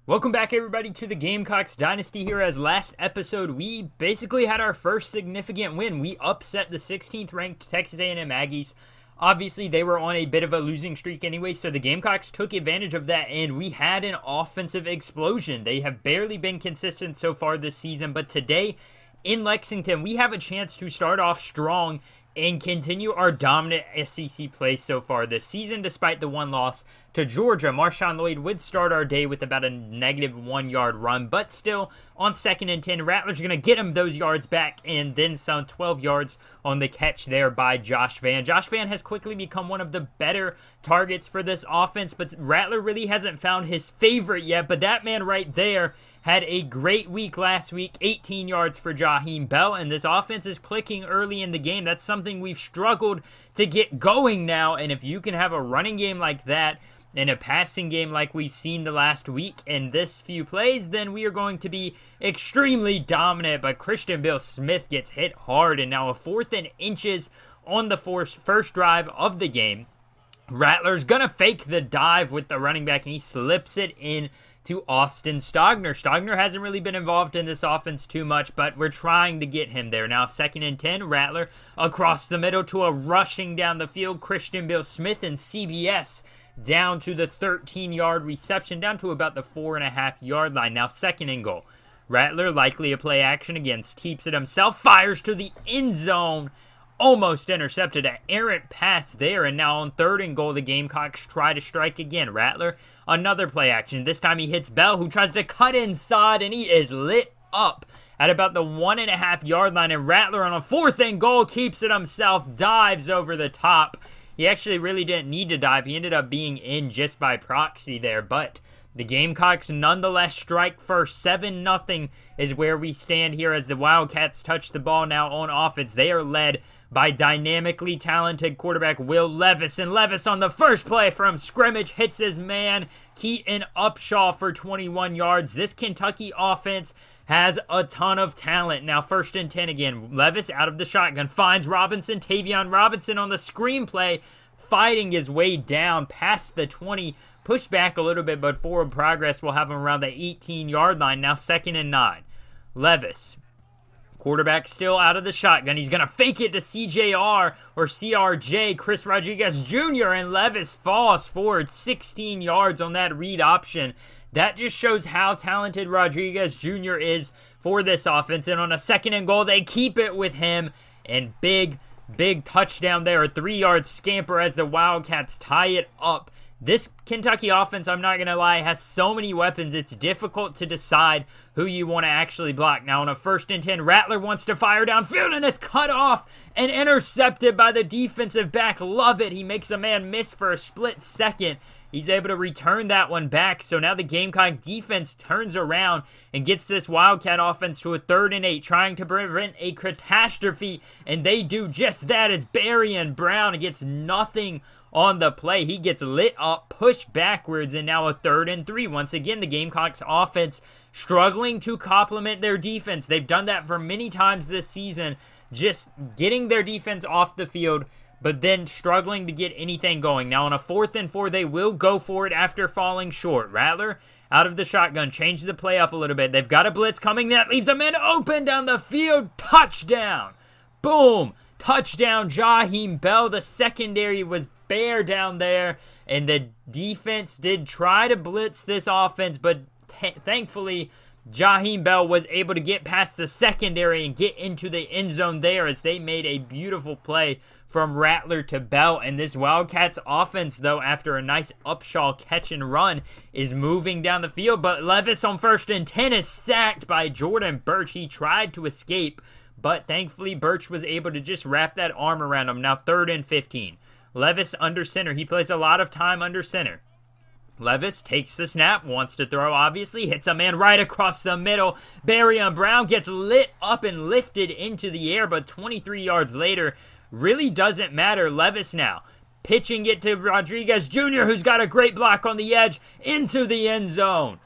Welcome back, everybody, to the Gamecocks Dynasty here. As last episode, we basically had our first significant win. We upset the 16th ranked Texas A&M Aggies. Obviously, they were on a bit of a losing streak anyway, so the Gamecocks took advantage of that, and we had an offensive explosion. They have barely been consistent so far this season, but today in Lexington, we have a chance to start off strong and continue our dominant SEC play so far this season, despite the one loss to Georgia. Marshawn Lloyd would start our day with about a negative 1 yard run, but still on 2nd and 10, Rattler's going to get him those yards back and then some 12 yards on the catch there by Josh Vann. Josh Vann has quickly become one of the better targets for this offense, but Rattler really hasn't found his favorite yet, but that man right there had a great week last week, 18 yards for Jaheim Bell, and this offense is clicking early in the game. That's something we've struggled to get going now, and if you can have a running game like that and a passing game like we've seen the last week and this few plays, then we are going to be extremely dominant. But Christian Bill Smith gets hit hard, and now a 4th and inches on the first drive of the game. Rattler's gonna fake the dive with the running back, and he slips it in to Austin Stogner. Stogner hasn't really been involved in this offense too much, but we're trying to get him there. Now 2nd and 10, Rattler across the middle to a rushing down the field, Christian Bill Smith, and CBS down to the 13-yard reception, down to about the 4.5-yard line. Now 2nd and goal. Rattler, likely a play action again, keeps it himself, fires to the end zone, almost intercepted. An errant pass there, and now on 3rd and goal, the Gamecocks try to strike again. Rattler, another play action. This time he hits Bell, who tries to cut inside, and he is lit up at about the 1.5-yard line, and Rattler on a 4th and goal keeps it himself, dives over the top. He actually really didn't need to dive. He ended up being in just by proxy there, but the Gamecocks nonetheless strike first. 7-0 is where we stand here as the Wildcats touch the ball now on offense. They are led by dynamically talented quarterback Will Levis. And Levis on the first play from scrimmage hits his man, Keaton Upshaw, for 21 yards. This Kentucky offense has a ton of talent. Now 1st and 10 again. Levis out of the shotgun finds Robinson. Tavion Robinson on the screenplay, fighting his way down past the 20. Pushed back a little bit, but forward progress will have him around the 18-yard line. Now 2nd and 9. Levis, quarterback still out of the shotgun. He's going to fake it to CJR or CRJ, Chris Rodriguez Jr., and Levis falls forward 16 yards on that read option. That just shows how talented Rodriguez Jr. is for this offense. And on a 2nd and goal, they keep it with him. And big touchdown there, a 3-yard scamper as the Wildcats tie it up. This Kentucky offense, I'm not going to lie, has so many weapons, it's difficult to decide who you want to actually block. Now on a 1st and 10, Rattler wants to fire downfield, and it's cut off and intercepted by the defensive back. Love it. He makes a man miss for a split second. He's able to return that one back, so now the Gamecock defense turns around and gets this Wildcat offense to a 3rd and 8, trying to prevent a catastrophe, and they do just that as Berrien Brown gets nothing on the play. He gets lit up, pushed backwards, and now a 3rd and 3. Once again, the Gamecocks offense struggling to complement their defense. They've done that for many times this season, just getting their defense off the field, but then struggling to get anything going. Now on a 4th and 4, they will go for it after falling short. Rattler out of the shotgun, changes the play up a little bit. They've got a blitz coming. That leaves a man open down the field. Touchdown. Boom. Touchdown, Jaheim Bell. The secondary was bare down there, and the defense did try to blitz this offense, but thankfully Jaheim Bell was able to get past the secondary and get into the end zone there as they made a beautiful play from Rattler to Bell. And this Wildcats offense, though, after a nice Upshaw catch and run, is moving down the field, but Levis on 1st and 10 is sacked by Jordan Birch. He tried to escape, but thankfully Birch was able to just wrap that arm around him. Now 3rd and 15. Levis under center. He plays a lot of time under center. Levis takes the snap, wants to throw, obviously, hits a man right across the middle. Berrien Brown gets lit up and lifted into the air, but 23 yards later, really doesn't matter. Levis now pitching it to Rodriguez Jr., who's got a great block on the edge into the end zone.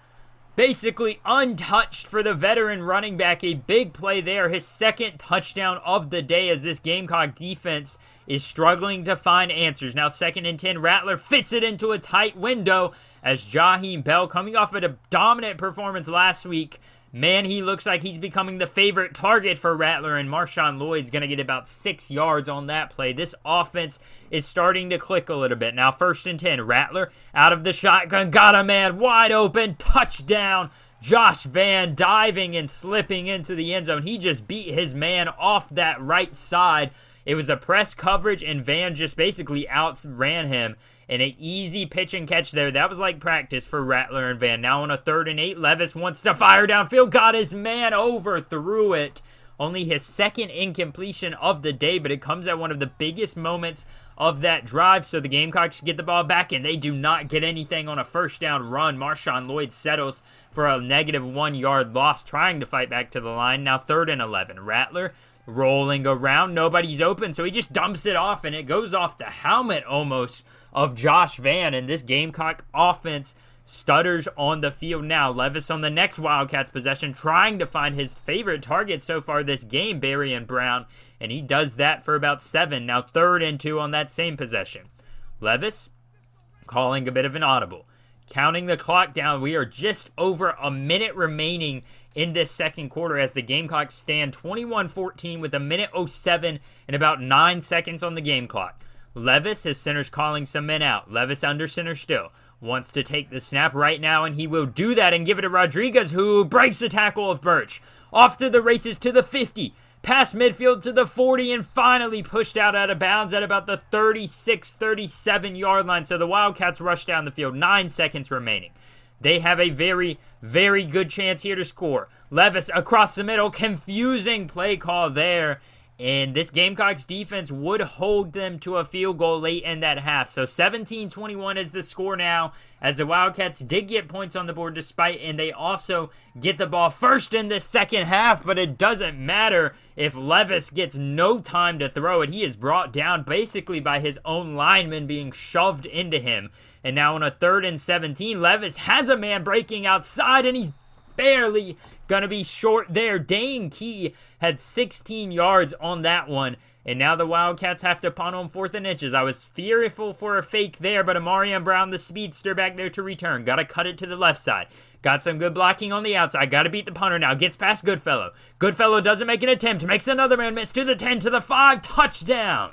basically untouched for the veteran running back. A big play there, his second touchdown of the day, as this Gamecock defense is struggling to find answers. Now 2nd and 10, Rattler fits it into a tight window as Jaheim Bell, coming off of a dominant performance last week, man, he looks like he's becoming the favorite target for Rattler, and Marshawn Lloyd's going to get about 6 yards on that play. This offense is starting to click a little bit. Now 1st and 10, Rattler out of the shotgun, got a man wide open, touchdown. Josh Van diving and slipping into the end zone. He just beat his man off that right side. It was a press coverage, and Van just basically outran him. And an easy pitch and catch there. That was like practice for Rattler and Van. Now on a 3rd and 8, Levis wants to fire downfield. Got his man overthrew it. Only his 2nd incompletion of the day, but it comes at one of the biggest moments of that drive. So the Gamecocks get the ball back, and they do not get anything on a 1st down run. Marshawn Lloyd settles for a negative 1 yard loss, trying to fight back to the line. Now 3rd and 11. Rattler rolling around. Nobody's open, so he just dumps it off, and it goes off the helmet almost of Josh Van, and this Gamecock offense stutters on the field now. Levis on the next Wildcats possession, trying to find his favorite target so far this game, Barry and Brown, and he does that for about 7. Now 3rd and 2 on that same possession. Levis calling a bit of an audible. Counting the clock down, we are just over a minute remaining in this 2nd quarter as the Gamecocks stand 21-14 with a minute 07 and about 9 seconds on the game clock. Levis, his center's calling some men out. Levis under center still. Wants to take the snap right now, and he will do that and give it to Rodriguez, who breaks the tackle of Birch. Off to the races to the 50. Past midfield to the 40, and finally pushed out of bounds at about the 36-37 yard line. So the Wildcats rush down the field. 9 seconds remaining. They have a very, very good chance here to score. Levis across the middle. Confusing play call there. And this Gamecocks defense would hold them to a field goal late in that half. So 17-21 is the score now, as the Wildcats did get points on the board and they also get the ball first in the 2nd half, but it doesn't matter if Levis gets no time to throw it. He is brought down basically by his own lineman being shoved into him. And now on a 3rd and 17, Levis has a man breaking outside, and he's barely going to be short there. Dane Key had 16 yards on that one, and now the Wildcats have to punt on 4th and inches. I was fearful for a fake there, but Amarian Brown, the speedster, back there to return. Got to cut it to the left side. Got some good blocking on the outside. Got to beat the punter now. Gets past Goodfellow. Goodfellow doesn't make an attempt. Makes another man miss to the 10, to the 5. Touchdown.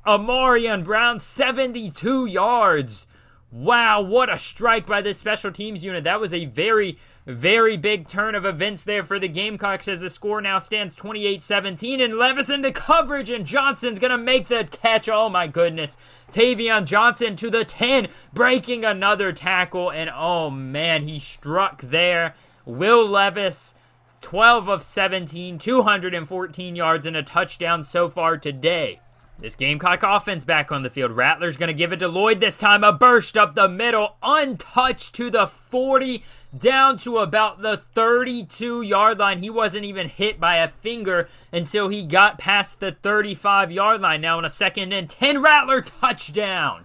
Amarian Brown, 72 yards. Wow, what a strike by this special teams unit. That was a very, very big turn of events there for the Gamecocks, as the score now stands 28-17, and Levis into coverage, and Johnson's going to make the catch. Oh my goodness. Tavion Johnson to the 10, breaking another tackle, and oh man, he struck there. Will Levis, 12 of 17, 214 yards and a touchdown so far today. This Gamecock offense back on the field. Rattler's going to give it to Lloyd this time. A burst up the middle, untouched to the 40, down to about the 32-yard line. He wasn't even hit by a finger until he got past the 35-yard line. Now on a 2nd and 10, Rattler touchdown.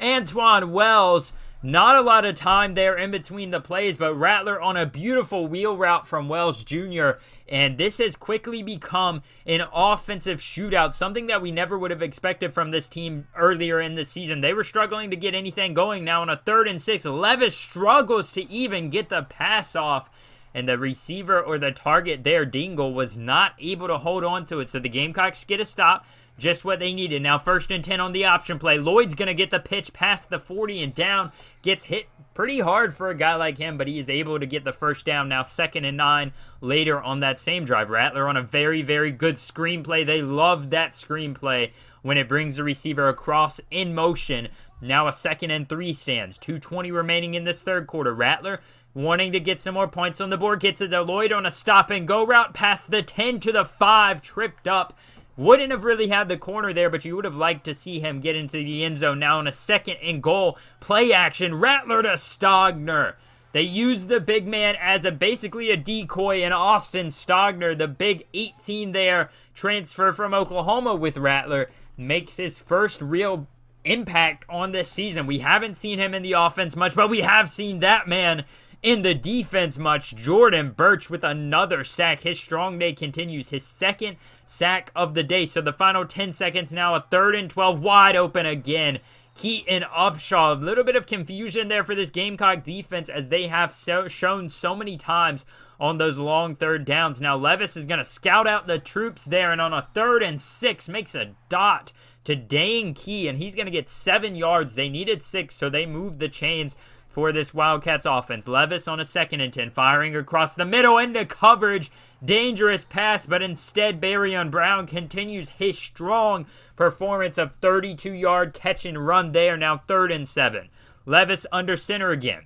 Antoine Wells, not a lot of time there in between the plays, but Rattler on a beautiful wheel route from Wells Jr., and this has quickly become an offensive shootout, something that we never would have expected from this team earlier in the season. They were struggling to get anything going. Now on a 3rd and 6, Levis struggles to even get the pass off, and the receiver or the target there, Dingle, was not able to hold on to it, so the Gamecocks get a stop. Just what they needed. Now 1st and 10 on the option play. Lloyd's going to get the pitch past the 40 and down. Gets hit pretty hard for a guy like him, but he is able to get the 1st down. Now 2nd and 9 later on that same drive. Rattler on a very, very good screenplay. They love that screenplay when it brings the receiver across in motion. Now a 2nd and 3 stands. 2:20 remaining in this 3rd quarter. Rattler wanting to get some more points on the board. Gets it to Lloyd on a stop and go route past the 10 to the 5. Tripped up. Wouldn't have really had the corner there, but you would have liked to see him get into the end zone. Now on a 2nd and goal, play action, Rattler to Stogner. They use the big man as basically a decoy, and Austin Stogner, the big 18 there, transfer from Oklahoma with Rattler, makes his first real impact on this season. We haven't seen him in the offense much, but we have seen that man in the defense much. Jordan Birch with another sack. His strong day continues. His second sack of the day. So the final 10 seconds now, a 3rd and 12, wide open again. Keaton Upshaw, a little bit of confusion there for this Gamecock defense as they have shown so many times on those long 3rd downs. Now Levis is going to scout out the troops there, and on a 3rd and 6 makes a dot to Dane Key, and he's going to get 7 yards. They needed 6, so they moved the chains for this Wildcats offense. Levis on a 2nd and 10, firing across the middle into coverage. Dangerous pass, but instead Barryon Brown continues his strong performance of 32-yard catch and run there. Now 3rd and 7. Levis under center again.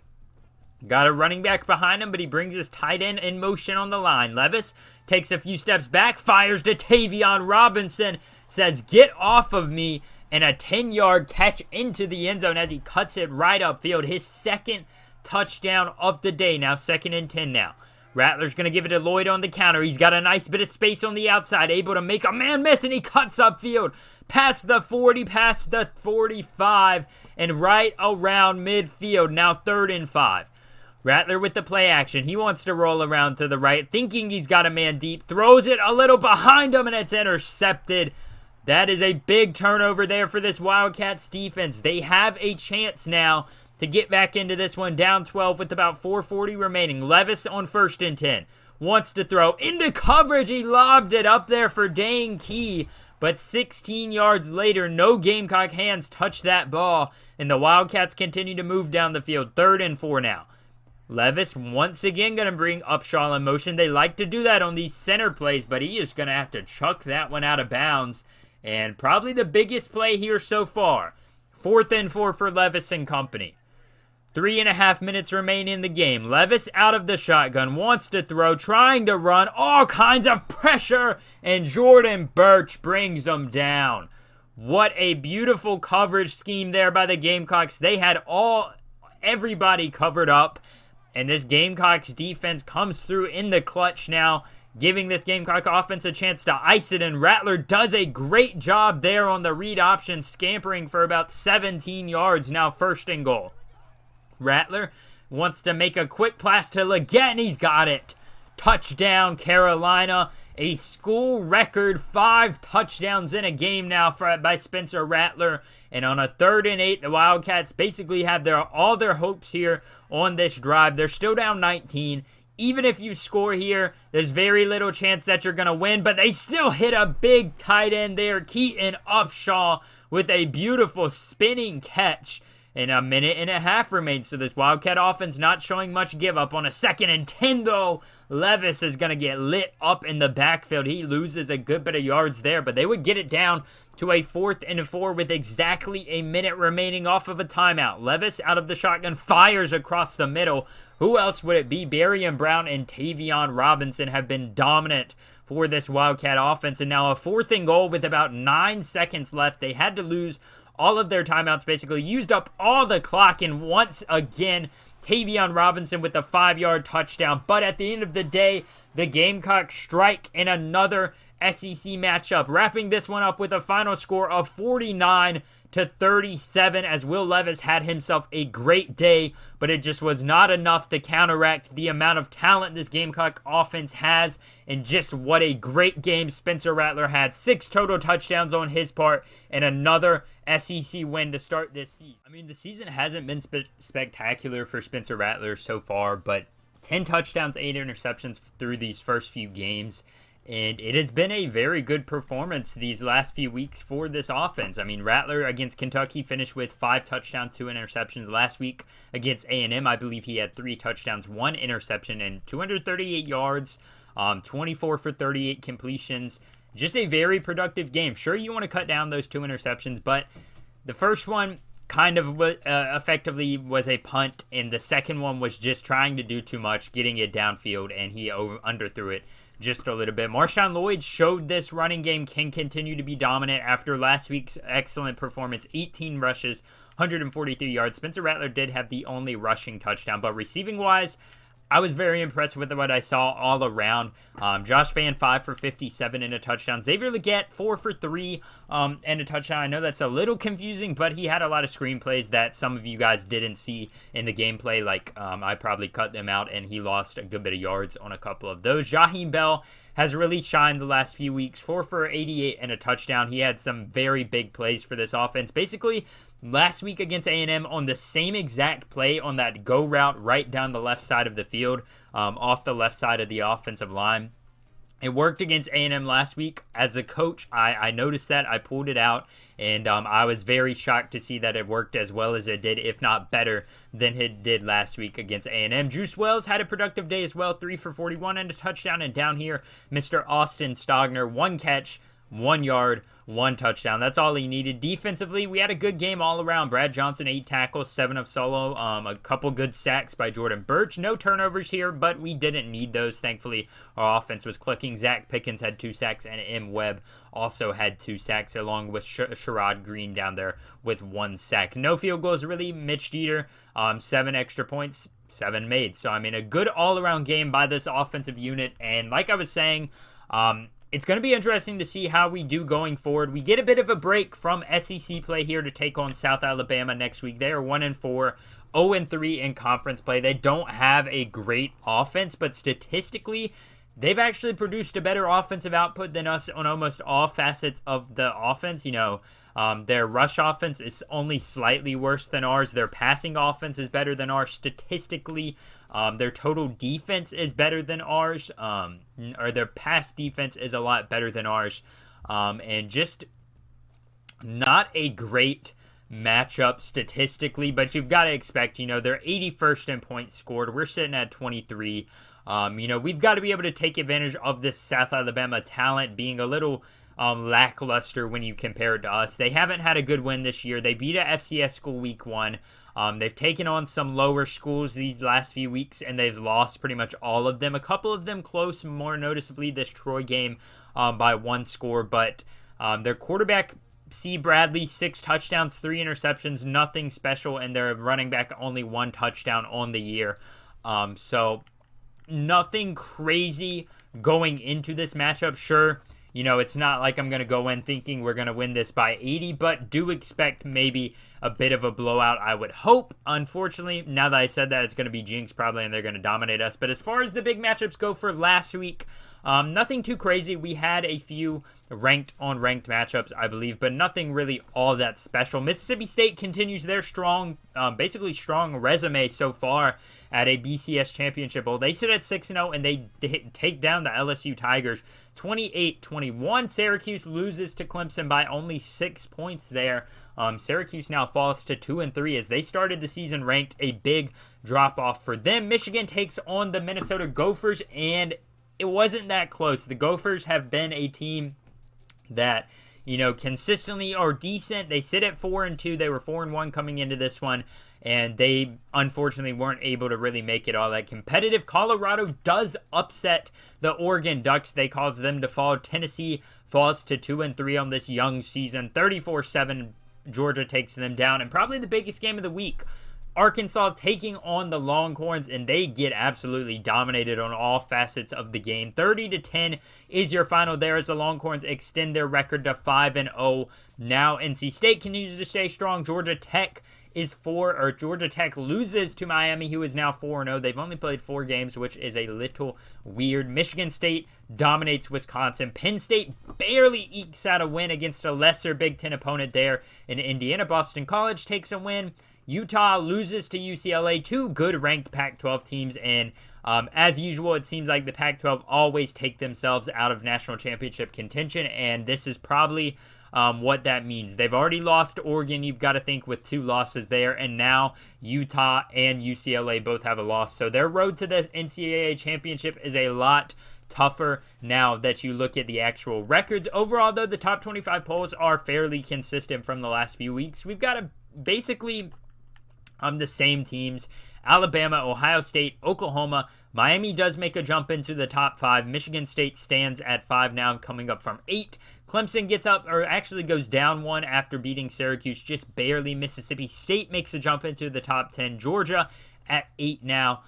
Got a running back behind him, but he brings his tight end in motion on the line. Levis takes a few steps back, fires to Tavion Robinson, says, "Get off of me," and a 10-yard catch into the end zone as he cuts it right upfield. His 2nd touchdown of the day. Now 2nd and 10 now. Rattler's going to give it to Lloyd on the counter. He's got a nice bit of space on the outside, able to make a man miss, and he cuts upfield past the 40, past the 45, and right around midfield. Now 3rd and 5. Rattler with the play action. He wants to roll around to the right, thinking he's got a man deep. Throws it a little behind him, and it's intercepted. That is a big turnover there for this Wildcats defense. They have a chance now to get back into this one, down 12 with about 4:40 remaining. Levis on 1st and 10. Wants to throw into coverage. He lobbed it up there for Dane Key. But 16 yards later, no Gamecock hands touch that ball. And the Wildcats continue to move down the field. 3rd and 4 now. Levis once again going to bring Upshaw in motion. They like to do that on these center plays, but he is going to have to chuck that one out of bounds. And probably the biggest play here so far. 4th and 4 for Levis and company. 3.5 minutes remain in the game. Levis out of the shotgun, wants to throw, trying to run, all kinds of pressure, and Jordan Birch brings him down. What a beautiful coverage scheme there by the Gamecocks. They had everybody covered up, and this Gamecocks defense comes through in the clutch now, giving this Gamecock offense a chance to ice it, and Rattler does a great job there on the read option, scampering for about 17 yards. Now 1st and goal. Rattler wants to make a quick pass to Leggett, and he's got it. Touchdown, Carolina. A school record 5 touchdowns in a game now by Spencer Rattler. And on a 3rd and 8, the Wildcats basically have all their hopes here on this drive. They're still down 19. Even if you score here, there's very little chance that you're going to win. But they still hit a big tight end there. Keaton Upshaw with a beautiful spinning catch. And a 1.5 minutes remains, so this Wildcat offense not showing much give up. On a 2nd and 10, though, Levis is going to get lit up in the backfield. He loses a good bit of yards there, but they would get it down to a 4th and 4 with exactly a minute remaining off of a timeout. Levis out of the shotgun, fires across the middle. Who else would it be? Barryon Brown and Tavion Robinson have been dominant for this Wildcat offense. And now a 4th and goal with about 9 seconds left. They had to lose all of their timeouts, basically used up all the clock, and once again, Tavion Robinson with a 5-yard touchdown. But at the end of the day, the Gamecocks strike in another SEC matchup, wrapping this one up with a final score of 49-37, as Will Levis had himself a great day, but it just was not enough to counteract the amount of talent this Gamecock offense has, and just what a great game Spencer Rattler had. 6 total touchdowns on his part, and another SEC win to start this season. I mean, the season hasn't been spectacular for Spencer Rattler so far, but 10 touchdowns, 8 interceptions through these first few games. And it has been a very good performance these last few weeks for this offense. I mean, Rattler against Kentucky finished with 5 touchdowns, 2 interceptions. Last week against A&M, I believe he had 3 touchdowns, 1 interception, and 238 yards, 24 for 38 completions. Just a very productive game. Sure, you want to cut down those 2 interceptions, but the first one kind of effectively was a punt, and the second one was just trying to do too much, getting it downfield, and he underthrew it just a little bit. Marshawn Lloyd showed this running game can continue to be dominant after last week's excellent performance. 18 rushes, 143 yards. Spencer Rattler did have the only rushing touchdown, but receiving-wise, I was very impressed with what I saw all around. Josh Fan, 5 for 57 and a touchdown. Xavier Legette, 4 for 3 and a touchdown. I know that's a little confusing, but he had a lot of screenplays that some of you guys didn't see in the gameplay. Like, I probably cut them out, and he lost a good bit of yards on a couple of those. Jaheim Bell has really shined the last few weeks. 4 for 88 and a touchdown. He had some very big plays for this offense. Basically, last week against A&M on the same exact play on that go route right down the left side of the field, off the left side of the offensive line. It worked against A&M last week. As a coach, I noticed that. I pulled it out, and I was very shocked to see that it worked as well as it did, if not better than it did last week against A&M. Juice Wells had a productive day as well, 3 for 41 and a touchdown. And down here, Mr. Austin Stogner, 1 catch, 1 yard, 1 touchdown. That's all he needed. Defensively, we had a good game all around. Brad Johnson, 8 tackles, 7 of solo. A couple good sacks by Jordan Birch. No turnovers here, but we didn't need those. Thankfully, our offense was clicking. Zach Pickens had 2 sacks, and M. Webb also had 2 sacks, along with Sherrod Green down there with 1 sack. No field goals, really. Mitch Jeter, 7 extra points, 7 made. So, I mean, a good all-around game by this offensive unit. And like I was saying, it's going to be interesting to see how we do going forward. We get a bit of a break from SEC play here to take on South Alabama next week. They are 1-4, 0-3 in conference play. They don't have a great offense, but statistically, they've actually produced a better offensive output than us on almost all facets of the offense. You know, their rush offense is only slightly worse than ours. Their passing offense is better than ours statistically. Their total defense is better than ours, or their pass defense is a lot better than ours, and just not a great matchup statistically, but you've got to expect, you know, they're 81st in points scored. We're sitting at 23. You know, we've got to be able to take advantage of this South Alabama talent being a little lackluster when you compare it to us. They haven't had a good win this year. They beat a FCS school week 1. They've taken on some lower schools these last few weeks, and they've lost pretty much all of them. A couple of them close, more noticeably this Troy game by 1 score. But their quarterback, C. Bradley, 6 touchdowns, 3 interceptions, nothing special, and their running back only 1 touchdown on the year. So nothing crazy going into this matchup. Sure, you know, it's not like I'm going to go in thinking we're going to win this by 80, but do expect maybe a bit of a blowout, I would hope. Unfortunately, now that I said that, it's going to be jinx probably, and they're going to dominate us. But as far as the big matchups go for last week, nothing too crazy. We had a few ranked matchups, I believe, but nothing really all that special. Mississippi State continues their basically strong resume so far at a BCS championship bowl. They sit at 6-0, and they take down the LSU Tigers 28-21. Syracuse loses to Clemson by only 6 points there. Syracuse now falls to 2-3 as they started the season ranked. A big drop off for them. Michigan takes on the Minnesota Gophers, and it wasn't that close. The Gophers have been a team that, you know, consistently are decent. They sit at 4-2. They were 4-1 coming into this one, and they unfortunately weren't able to really make it all that competitive. Colorado does upset the Oregon Ducks. They cause them to fall. Tennessee falls to 2-3 on this young season. 34-7, Georgia takes them down. And probably the biggest game of the week, Arkansas taking on the Longhorns, and they get absolutely dominated on all facets of the game. 30-10 is your final there as the Longhorns extend their record to 5-0. Now NC State continues to stay strong. Georgia Tech loses to Miami, who is now 4-0. They've only played 4 games, which is a little weird. Michigan State dominates Wisconsin. Penn State barely ekes out a win against a lesser Big Ten opponent there in Indiana. Boston College takes a win. Utah loses to UCLA, 2 good ranked Pac-12 teams, and as usual, it seems like the Pac-12 always take themselves out of national championship contention, and this is probably what that means. They've already lost to Oregon, you've got to think, with 2 losses there, and now Utah and UCLA both have a loss, so their road to the NCAA championship is a lot tougher now that you look at the actual records. Overall, though, the top 25 polls are fairly consistent from the last few weeks. We've got basically the same teams: Alabama, Ohio State, Oklahoma. Miami does make a jump into the top 5. Michigan State stands at 5 now, coming up from 8. Clemson gets up, or actually goes down 1 after beating Syracuse just barely. Mississippi State makes a jump into the top 10. Georgia at 8 now.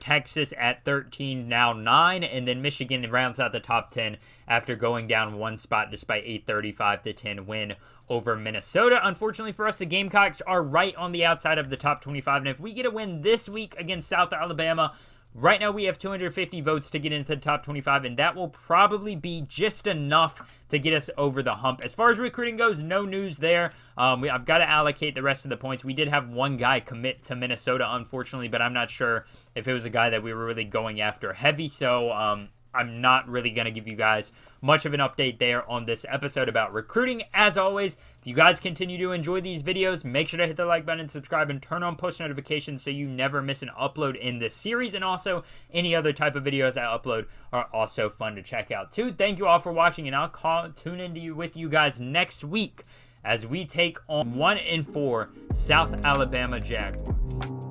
Texas at 13, now 9, and then Michigan rounds out the top 10 after going down one spot despite a 35-10 win over Minnesota. Unfortunately for us, the Gamecocks are right on the outside of the top 25, and if we get a win this week against South Alabama, right now we have 250 votes to get into the top 25, and that will probably be just enough to get us over the hump. As far as recruiting goes, no news there. I've got to allocate the rest of the points. We did have one guy commit to Minnesota, unfortunately, but I'm not sure if it was a guy that we were really going after heavy, so I'm not really going to give you guys much of an update there on this episode about recruiting. As always, if you guys continue to enjoy these videos, make sure to hit the like button, subscribe, and turn on post notifications so you never miss an upload in this series. And also, any other type of videos I upload are also fun to check out too. Thank you all for watching, and I'll tune in with you guys next week as we take on 1-4 South Alabama Jaguars.